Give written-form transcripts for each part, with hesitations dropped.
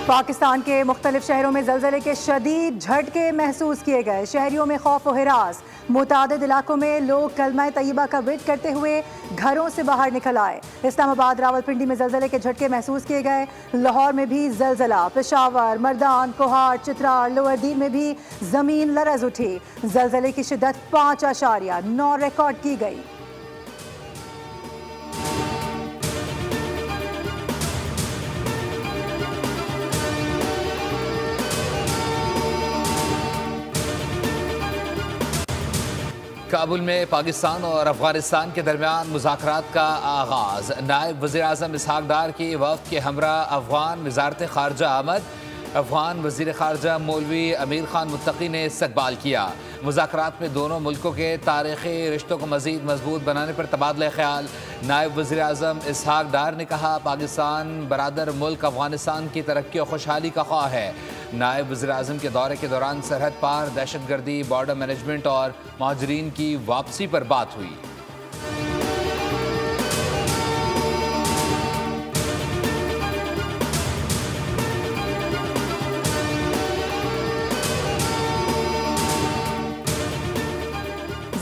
पाकिस्तान के मुख्तलिफ शहरों में ज़लज़ले के शदीद झटके महसूस किए गए। शहरियों में खौफ व हिरास। मुतादिद इलाकों में लोग कलमा तैयबा का विर्द करते हुए घरों से बाहर निकल आए। इस्लामाबाद, रावलपिंडी में ज़लज़ले के झटके महसूस किए गए। लाहौर में भी ज़लज़ला। पेशावर, मर्दान, कोहाट, चित्राल, लोअर दीन में भी ज़मीन लरज़ उठी। ज़लज़ले की शिद्दत 5.9 रिकॉर्ड की गई। काबुल में पाकिस्तान और अफगानिस्तान के दरमियान मुज़ाकरात का आगाज़। नायब वज़ीर-ए-आज़म इसहाक डार की वफ़द के हमरा अफगान वज़ारत ख़ारजा आमद। अफगान वज़ीर ख़ारजा मौलवी अमीर खान मुत्तकी ने इस्तक़बाल किया। मुज़ाकरात में दोनों मुल्कों के तारीख़ी रिश्तों को मज़ीद मजबूत बनाने पर तबादला ख्याल। नायब वज़ीर-ए-आज़म इसहाक डार ने कहा, पाकिस्तान बरादर मुल्क अफगानिस्तान की तरक्की और खुशहाली का ख्वाह है। नायब वज़ीर-ए-आज़म के दौरे के दौरान सरहद पार दहशतगर्दी, बॉर्डर मैनेजमेंट और महाजरीन की वापसी पर बात हुई।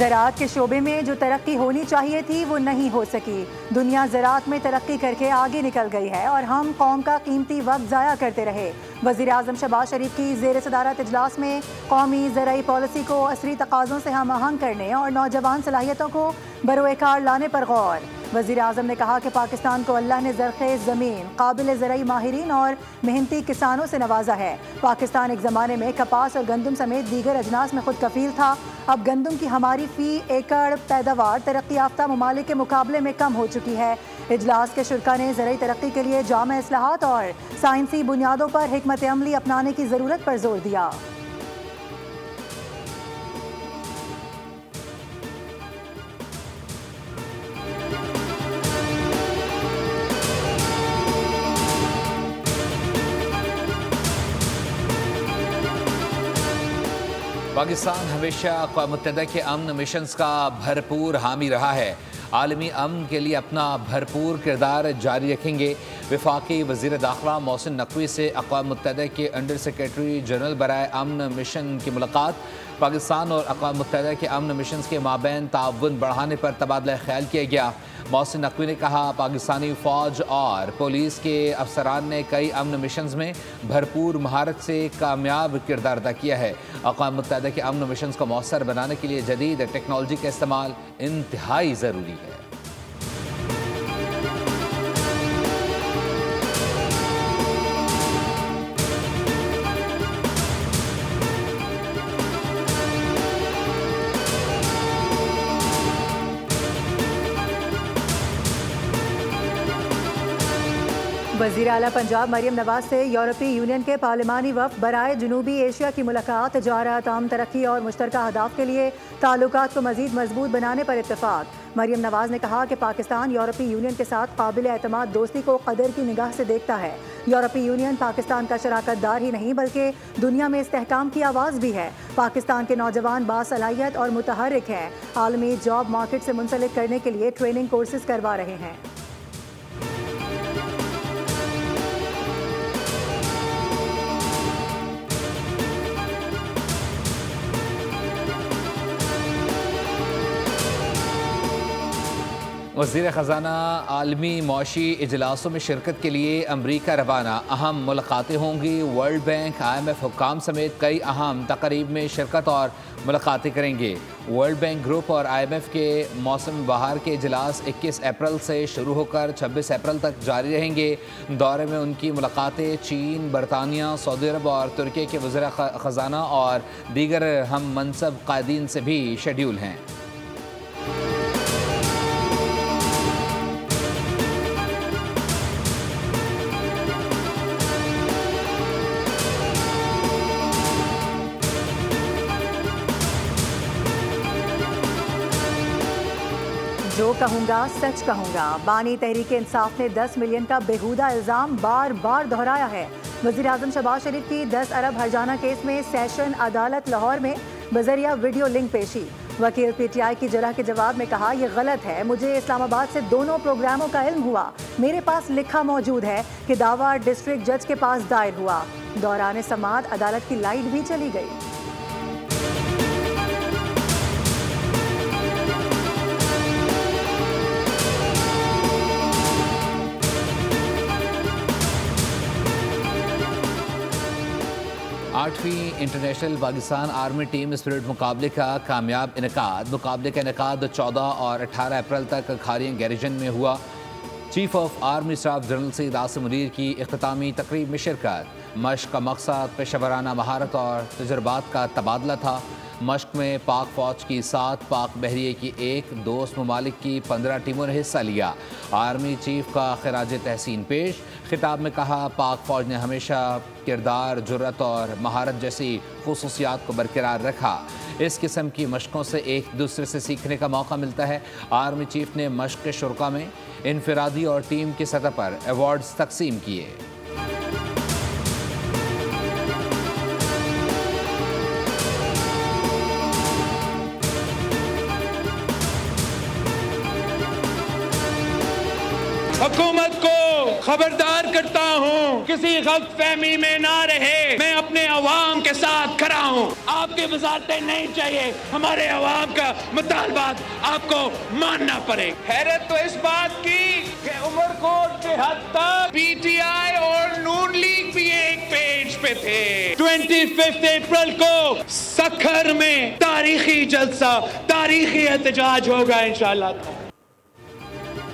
ज़राअत के शोबे में जो तरक्की होनी चाहिए थी वो नहीं हो सकी। दुनिया ज़राअत में तरक्की करके आगे निकल गई है और हम कौम का कीमती वक्त ज़ाया करते रहे। वज़ीर-ए-आज़म शहबाज शरीफ की ज़ेर सदारत इजलास में कौमी ज़राई पॉलिसी को असरी तकाज़ों से हम आहंग करने और नौजवान सलाहियतों को बरोएकार लाने पर गौर। वज़ीर-ए-आज़म ने कहा कि पाकिस्तान को अल्लाह ने ज़रख़ेज़ ज़मीन, काबिल ज़राई माहिरीन और मेहनती किसानों से नवाजा है। पाकिस्तान एक ज़माने में कपास और गंदम समेत दीगर अजनास में खुद कफ़ील था। अब गंदम की हमारी फ़ी एकड़ पैदावार तरक्की याफ्ता ममालिक के मुकाबले में कम हो चुकी है। इजलास के शुरका ने ज़राई तरक्की के लिए जामे इस्लाहात और साइंसी बुनियादों पर हिकमत अमली अपनाने की ज़रूरत पर जोर दिया। पाकिस्तान हमेशा अक़वाम मुत्तहिदा के अमन मिशंस का भरपूर हामी रहा है। आलमी अमन के लिए अपना भरपूर किरदार जारी रखेंगे। वफाकी वज़ीर दाखिला मोहसिन नकवी से अक़वाम मुत्तहिदा के अंडर सेक्रेटरी जनरल बराए अमन मिशन की मुलाकात। पाकिस्तान और अक़वाम मुत्तहिदा के अमन मिशन के माबैन ताउन बढ़ाने पर तबादला ख्याल किया गया। मोहसिन नकवी ने कहा, पाकिस्तानी फ़ौज और पुलिस के अफसरान ने कई अमन मिशन में भरपूर महारत से कामयाब किरदार अदा किया है। अक़वाम मुत्तहिदा के अमन मिशन को मौसर बनाने के लिए जदीद टेक्नोलॉजी का इस्तेमाल इंतहाई ज़रूरी है। वज़ीर आला पंजाब मरियम नवाज से यूरोपीय यूनियन के पार्लिमानी वफ़द बराए जनूबी एशिया की मुलाकात। तजारत, आम तरक्की और मुश्तरका अहदाफ के लिए ताल्लुकात को मज़ीद मजबूत बनाने पर इत्तफ़ाक़। मरियम नवाज ने कहा कि पाकिस्तान यूरोपीय यूनियन के साथ काबिल एतमाद दोस्ती को कदर की निगाह से देखता है। यूरोपीय यूनियन पाकिस्तान का शराकतदार ही नहीं बल्कि दुनिया में इस्तेहकाम की आवाज़ भी है। पाकिस्तान के नौजवान बासलाहियत और मुतहर्रिक हैं। आलमी जॉब मार्केट से मुंसलिक करने के लिए ट्रेनिंग कोर्सेज करवा रहे हैं। वज़ीर ख़ज़ाना आलमी मौशी इजलासों में शिरकत के लिए अमरीका रवाना। अहम मुलाकातें होंगी। वर्ल्ड बैंक, IMF हुक्काम समेत कई अहम तक़रीब में शिरकत और मुलाकातें करेंगे। वर्ल्ड बैंक ग्रुप और IMF के मौसम बहार के इजलास 21 अप्रैल से शुरू होकर 26 अप्रैल तक जारी रहेंगे। दौरे में उनकी मुलाकातें चीन, बरतानिया, सऊदी अरब और तुर्की के वज़ीर ख़ज़ाना और दीगर हम मनसब कायदीन से भी शेड्यूल हैं। जो कहूँगा सच कहूँगा। बानी तहरीक इंसाफ ने 10 मिलियन का बेहुदा इल्ज़ाम बार बार दोहराया है। वज़ीर-ए-आज़म शहबाज शरीफ की 10 अरब हर्जाना केस में सेशन अदालत लाहौर में बजरिया वीडियो लिंक पेशी। वकील PTI की जरह के जवाब में कहा, यह गलत है, मुझे इस्लामाबाद से दोनों प्रोग्रामों का इल्म हुआ। मेरे पास लिखा मौजूद है कि दावा डिस्ट्रिक्ट जज के पास दायर हुआ। दौरान समाअत अदालत की लाइट भी चली गई। आठवीं international Pakistan army team spirit मुकाबले का कामयाब इनकाद। मुकाबले का इनकाद 14 और 18 अप्रैल तक खारियन गैरिजन में हुआ। Chief of army staff general Syed Asim Munir की इख्तितामी तकरीब में शिरकत। मश्क का मकसद पेशेवराना महारत और तजुर्बात का तबादला था। मश्क में पाक फ़ौज की 7, पाक बहरिए की 1, दोस्त ममालिक की 15 टीमों ने हिस्सा लिया। आर्मी चीफ का खिराज तहसीन पेश। खिताब में कहा, पाक फ़ौज ने हमेशा किरदार, जुर्रत और महारत जैसी खुसूसियात को बरकरार रखा। इस किस्म की मशकों से एक दूसरे से सीखने का मौका मिलता है। आर्मी चीफ ने मश्क के शुरा में इनफरादी और टीम की सतह पर अवार्ड्स तकसीम किए। हुकूमत को खबरदार करता हूँ, किसी गलतफहमी में ना रहे। मैं अपने अवाम के साथ खड़ा हूँ। आपकी वजारतें नहीं चाहिए, हमारे अवाम का मुतालबात आपको मानना पड़े। हैरत तो इस बात की कि उमरकोट के हद तक PTI और नून लीग भी एक पेज पे थे। 25 अप्रैल को सखर में तारीखी जलसा, तारीखी एहतजाज होगा इंशाअल्लाह।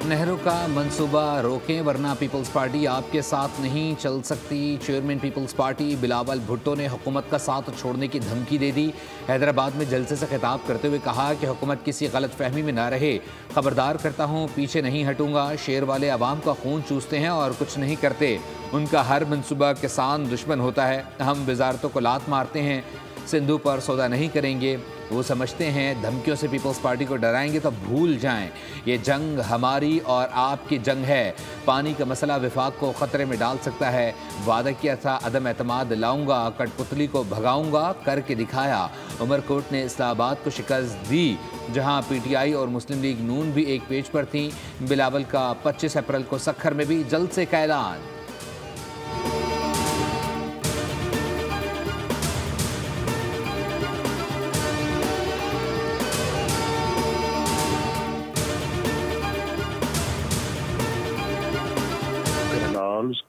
नेहरू का मंसूबा रोकें वरना पीपल्स पार्टी आपके साथ नहीं चल सकती। चेयरमैन पीपल्स पार्टी बिलावल भुट्टो ने हुकूमत का साथ छोड़ने की धमकी दे दी। हैदराबाद में जलसे से खिताब करते हुए कहा कि हुकूमत किसी गलत फहमी में ना रहे। खबरदार करता हूँ, पीछे नहीं हटूंगा। शेर वाले अवाम का खून चूसते हैं और कुछ नहीं करते। उनका हर मंसूबा किसान दुश्मन होता है। हम वजारतों को लात मारते हैं, सिंधु पर सौदा नहीं करेंगे। वो समझते हैं धमकियों से पीपल्स पार्टी को डराएंगे तो भूल जाएं, ये जंग हमारी और आपकी जंग है। पानी का मसला विफाक को ख़तरे में डाल सकता है। वादा किया था अदम एतमाद लाऊंगा, कठपुतली को भगाऊंगा, करके दिखाया। उमरकोट ने इस्लामाबाद को शिकस्त दी, जहां PTI और मुस्लिम लीग नून भी एक पेज पर थी। बिलावल का 25 अप्रैल को सखर में भी जलसे का ऐलान।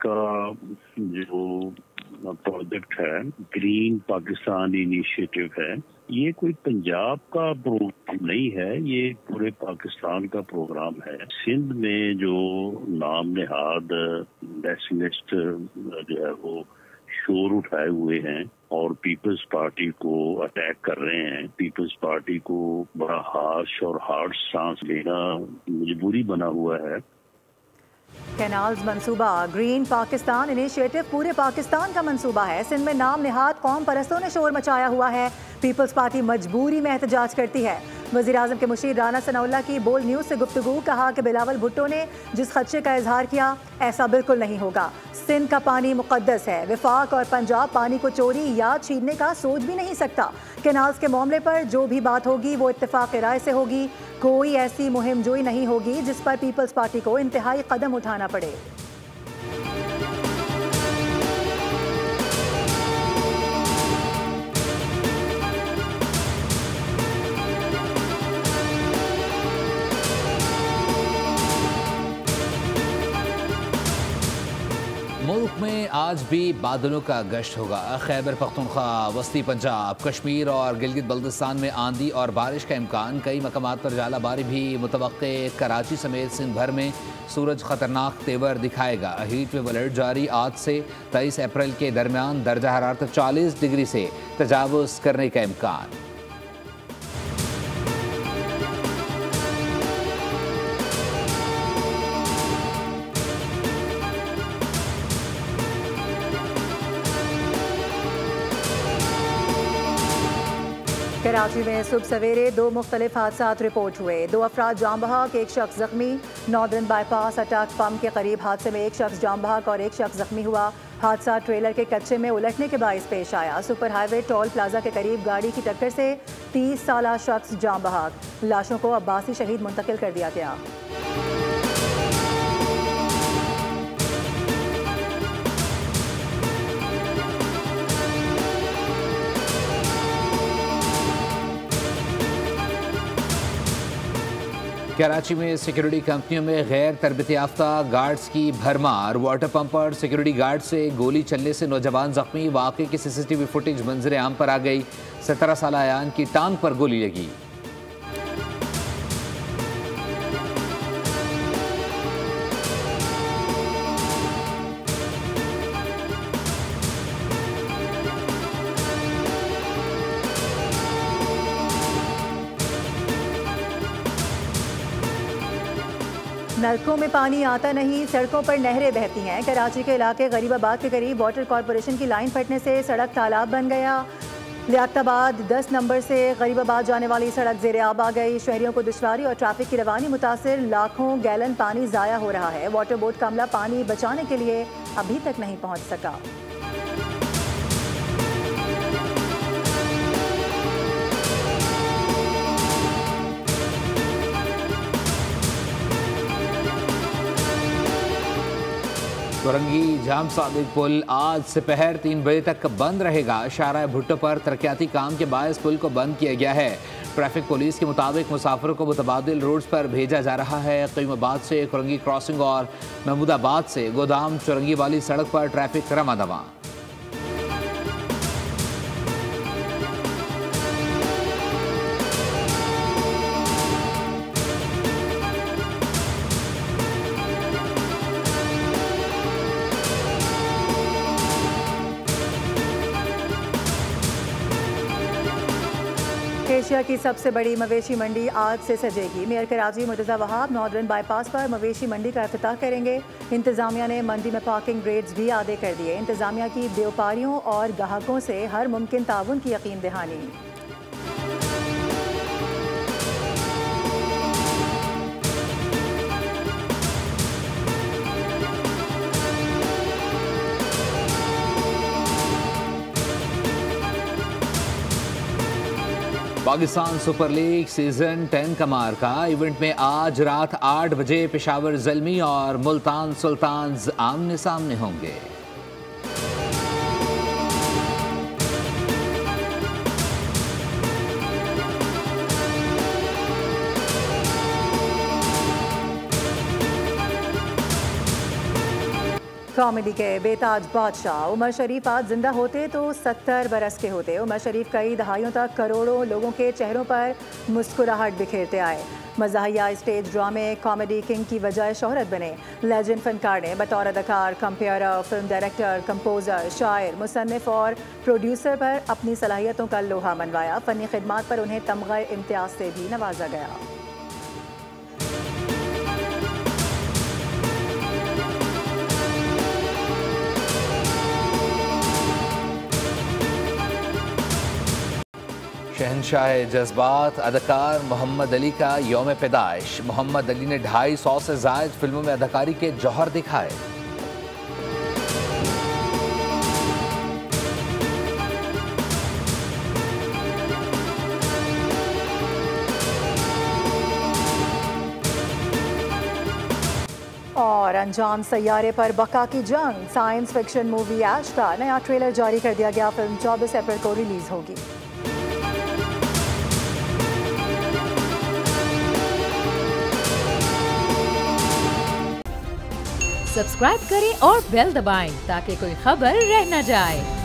का जो प्रोजेक्ट है ग्रीन पाकिस्तान इनिशिएटिव है, ये कोई पंजाब का प्रोग्राम नहीं है, ये पूरे पाकिस्तान का प्रोग्राम है। सिंध में जो नाम नेहाद नेशनलिस्ट जो है वो शोर उठाए हुए हैं और पीपल्स पार्टी को अटैक कर रहे हैं। पीपल्स पार्टी को बड़ा हार्श और हार्ड सांस लेना मजबूरी बना हुआ है। कैनाल्स मंसूबा ग्रीन पाकिस्तान इनिशिएटिव पूरे पाकिस्तान का मंसूबा है। सिंध में नाम निहाद कौम परस्तों ने शोर मचाया हुआ है। पीपल्स पार्टी मजबूरी में एहतजाज करती है। वज़ीर आज़म के मुशीर राना सनाउल्लाह की बोल्ड न्यूज़ से गुफ्तगू। कहा कि बिलावल भुट्टो ने जिस खदशे का इजहार किया, ऐसा बिल्कुल नहीं होगा। सिंध का पानी मुक़द्दस है। विफाक और पंजाब पानी को चोरी या छीनने का सोच भी नहीं सकता। कैनाल्स के मामले पर जो भी बात होगी वो इत्तेफाक राय से होगी। कोई ऐसी मुहिम जोई नहीं होगी जिस पर पीपल्स पार्टी को इंतहाई कदम उठाना पड़े। मुल्क में आज भी बादलों का गश्त होगा। खैबर पख्तूनख्वा, वस्ती पंजाब, कश्मीर और गिलगित बल्तिस्तान में आंधी और बारिश का इम्कान। कई मकामात पर जालाबारी भी मुतवक्के। कराची समेत सिंध भर में सूरज खतरनाक तेवर दिखाएगा। हीट वेव अलर्ट जारी। आज से 23 अप्रैल के दरमियान दर्जा हरारत 40 डिग्री से तजावुज़ करने का इम्कान। कराची में सुबह सवेरे 2 मुख्तलिफ हादसात रिपोर्ट हुए। 2 अफराद जाम बहक, 1 शख्स जख्मी। नॉर्दर्न बाईपास अटैक पम्प के करीब हादसे में 1 शख्स जाम बहक और 1 शख्स जख्मी हुआ। हादसा ट्रेलर के कच्चे में उलटने के बाइस पेश आया। सुपर हाईवे टोल प्लाजा के करीब गाड़ी की टक्कर से 30 साला शख्स जान बहक। लाशों को अब्बासी शहीद मुंतकिल कर दिया गया। कराची में सिक्योरिटी कंपनियों में गैर तरबियत याफ्ता गार्ड्स की भरमार। वाटर पंप पर सिक्योरिटी गार्ड से गोली चलने से नौजवान जख्मी। वाक़े की सीसीटीवी फुटेज मंजर आम पर आ गई। 17 साल अयान की टांग पर गोली लगी। नलकों में पानी आता नहीं, सड़कों पर नहरें बहती हैं। कराची के इलाके गरीबाबाद के करीब वाटर कॉरपोरेशन की लाइन फटने से सड़क तालाब बन गया। लियाकताबाद 10 नंबर से गरीबाबाद जाने वाली सड़क ज़ेरे आब आ गई। शहरियों को दुश्वारी और ट्रैफिक की रवानी मुतासिर। लाखों गैलन पानी ज़ाया हो रहा है। वाटर बोर्ड का अमला पानी बचाने के लिए अभी तक नहीं पहुँच सका। कोरंगी जाम सादिक पुल आज दोपहर 3 बजे तक बंद रहेगा। शाहराह भुट्टो पर तरक्याती काम के बायस पुल को बंद किया गया है। ट्रैफिक पुलिस के मुताबिक मुसाफिरों को मुतबादिल रोड्स पर भेजा जा रहा है। क़ीमाबाद से कोरंगी क्रॉसिंग और महमूदाबाद से गोदाम चुरंगी वाली सड़क पर ट्रैफिक रमा दवा। एशिया की सबसे बड़ी मवेशी मंडी आज से सजेगी। Mayor Karachi Murtaza Wahab northern bypass पर मवेशी मंडी का इफ्तिताह करेंगे। इंतजामिया ने मंडी में पार्किंग रेट्स भी आदे कर दिए। इंतजामिया की व्यापारियों और ग्राहकों से हर मुमकिन ताउन की यकीन दहानी। पाकिस्तान सुपर लीग सीजन 10 का मार्का। इवेंट में आज रात 8 बजे पेशावर ज़ल्मी और मुल्तान सुल्तान्स आमने सामने होंगे। कॉमेडी के बेताज बादशाह उमर शरीफ आज जिंदा होते तो 70 बरस के होते। उमर शरीफ कई दहाइयों तक करोड़ों लोगों के चेहरों पर मुस्कुराहट बिखेरते आए। मज़ाहिया स्टेज ड्रामे कॉमेडी किंग की वजह शोहरत बने। लेजेंड फनकार ने बतौर अदाकार, कंपेयर, फिल्म डायरेक्टर, कंपोज़र, शायर, मुसन्निफ और प्रोड्यूसर पर अपनी सलाहियतों का लोहा मनवाया। फ़नी खिदमात पर उन्हें तमगा इम्तियाज़ से भी नवाजा गया। शहनशाह जज्बात अदाकार मोहम्मद अली का यौम पैदाइश। मोहम्मद अली ने 250 से ज़ायद फिल्मों में अदाकारी के जौहर दिखाए। और अंजाम सैयारे पर बका की जंग। साइंस फिक्शन मूवी ऐश का नया ट्रेलर जारी कर दिया गया। फिल्म 24 अप्रैल को रिलीज होगी। सब्सक्राइब करें और बेल दबाएं ताकि कोई खबर रह न जाए।